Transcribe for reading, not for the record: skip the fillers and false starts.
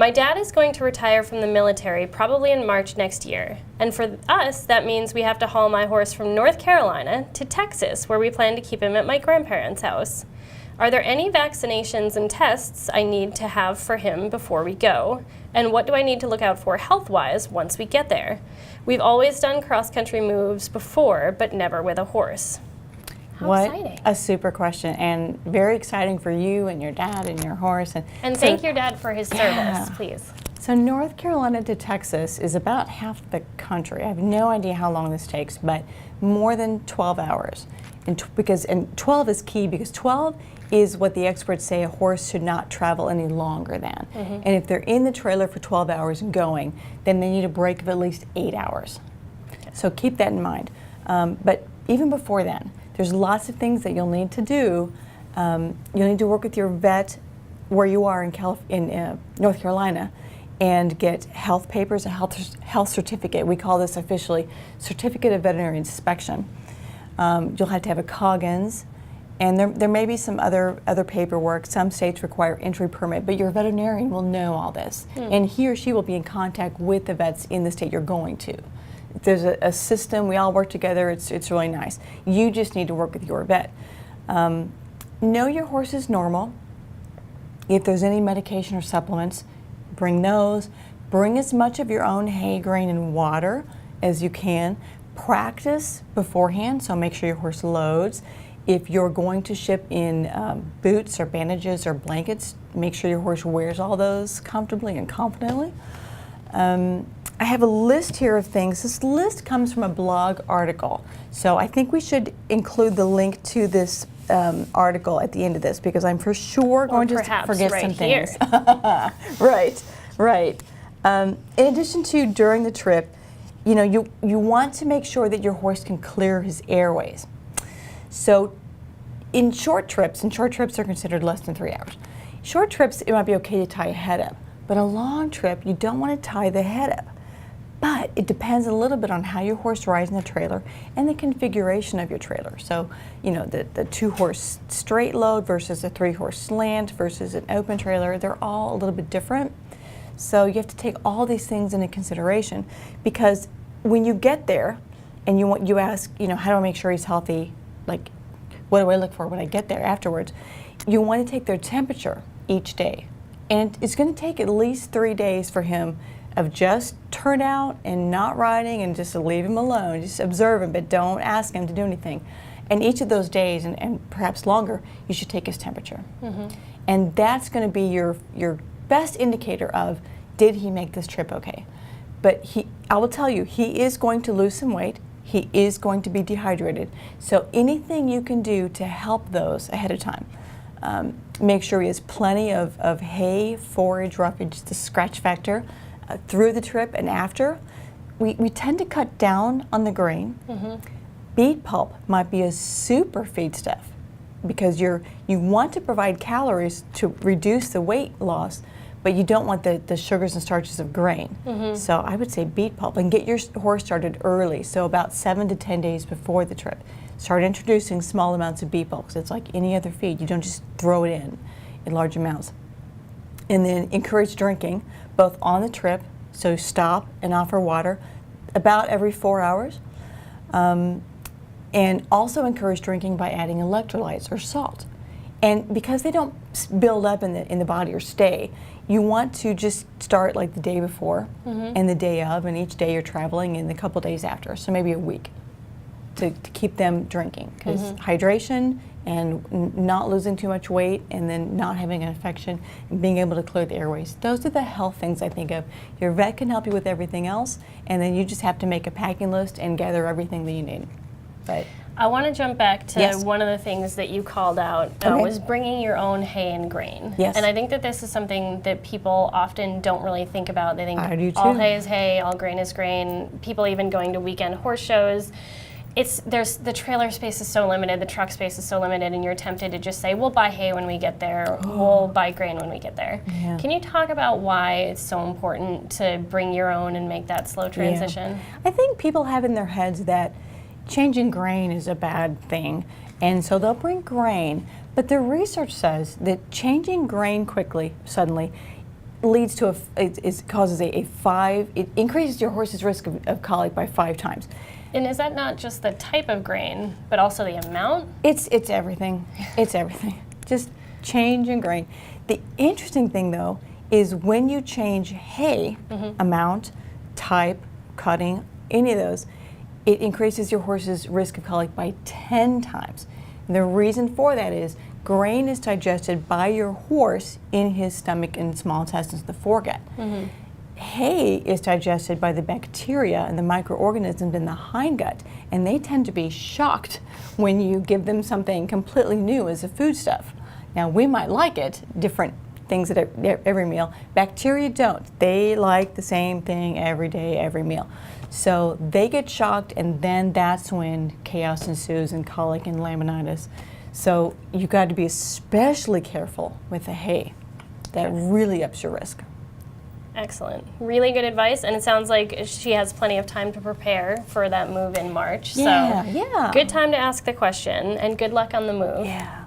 My dad is going to retire from the military probably in March next year, and for us, that means we have to haul my horse from North Carolina to Texas, where we plan to keep him at my grandparents' house. Are there any vaccinations and tests I need to have for him before we go? And what do I need to look out for health-wise once we get there? We've always done cross-country moves before, but never with a horse. How exciting. A super question, and very exciting for you and your dad and your horse. And so, thank your dad for his service, please. So North Carolina to Texas is about half the country. I have no idea how long this takes, but more than 12 hours. And 12 is key, because 12 is what the experts say a horse should not travel any longer than. And if they're in the trailer for 12 hours and going, then they need a break of at least 8 hours. So keep that in mind. But even before then, there's lots of things that you'll need to do. You'll need to work with your vet where you are in North Carolina and get health papers, a health certificate. We call this officially Certificate of Veterinary Inspection. You'll have to have a Coggins, and there may be some other paperwork. Some states require entry permit, but your veterinarian will know all this, and he or she will be in contact with the vets in the state you're going to. There's a system. We all work together. It's really nice. You just need to work with your vet. Know your horse is normal. If there's any medication or supplements, bring those. Bring as much of your own hay, grain, and water as you can. Practice beforehand, so make sure your horse loads. If you're going to ship in boots or bandages or blankets, make sure your horse wears all those comfortably and confidently. I have a list here of things. This list comes from a blog article, so I think we should include the link to this article at the end of this, because I'm for sure going to forget some things. Right. In addition to during the trip, you want to make sure that your horse can clear his airways. So in short trips are considered less than 3 hours. Short trips, it might be okay to tie a head up, but a long trip, you don't want to tie the head up. But it depends a little bit on how your horse rides in the trailer and the configuration of your trailer. So, the 2-horse straight load versus a 3-horse slant versus an open trailer, they're all a little bit different. So you have to take all these things into consideration, because when you get there and you ask, how do I make sure he's healthy? Like, what do I look for when I get there afterwards? You want to take their temperature each day. And it's going to take at least 3 days for him of just turn out and not riding and just leave him alone. Just observe him, but don't ask him to do anything. And each of those days, and perhaps longer, you should take his temperature. And that's going to be your best indicator of, did he make this trip okay? But I will tell you, he is going to lose some weight. He is going to be dehydrated. So anything you can do to help those ahead of time. Make sure he has plenty of hay, forage, roughage, the scratch factor through the trip and after. We tend to cut down on the grain. Beet pulp might be a super feedstuff, because you want to provide calories to reduce the weight loss, but you don't want the sugars and starches of grain. So I would say beet pulp, and get your horse started early, so about 7 to 10 days before the trip. Start introducing small amounts of beet pulp, because it's like any other feed. You don't just throw it in large amounts. And then encourage drinking, both on the trip, so stop and offer water about every 4 hours. And also encourage drinking by adding electrolytes or salt. And because they don't build up in the body or stay, you want to just start like the day before and the day of, and each day you're traveling, and a couple days after, so maybe a week, to keep them drinking. Because hydration and not losing too much weight, and then not having an infection, and being able to clear the airways. Those are the health things I think of. Your vet can help you with everything else, and then you just have to make a packing list and gather everything that you need. But I want to jump back to one of the things that you called out was bringing your own hay and grain. And I think that this is something that people often don't really think about. They think all hay is hay, all grain is grain. People even going to weekend horse shows. The trailer space is so limited, the truck space is so limited, and you're tempted to just say, we'll buy hay when we get there, we'll buy grain when we get there. Can you talk about why it's so important to bring your own and make that slow transition? I think people have in their heads that changing grain is a bad thing, and so they'll bring grain, but the research says that changing grain quickly, suddenly, leads to it increases your horse's risk of colic by 5 times. And is that not just the type of grain, but also the amount? It's everything. It's everything. Just change in grain. The interesting thing, though, is when you change hay, amount, type, cutting, any of those, it increases your horse's risk of colic by 10 times. And the reason for that is grain is digested by your horse in his stomach and small intestines, the foregut. Hay is digested by the bacteria and the microorganisms in the hindgut, and they tend to be shocked when you give them something completely new as a foodstuff. Now, we might like it, different things at every meal. Bacteria don't. They like the same thing every day, every meal. So they get shocked, and then that's when chaos ensues and colic and laminitis. So you've got to be especially careful with the hay. That really ups your risk. Excellent. Really good advice, and it sounds like she has plenty of time to prepare for that move in March. Yeah, so good time to ask the question, and good luck on the move. Yeah.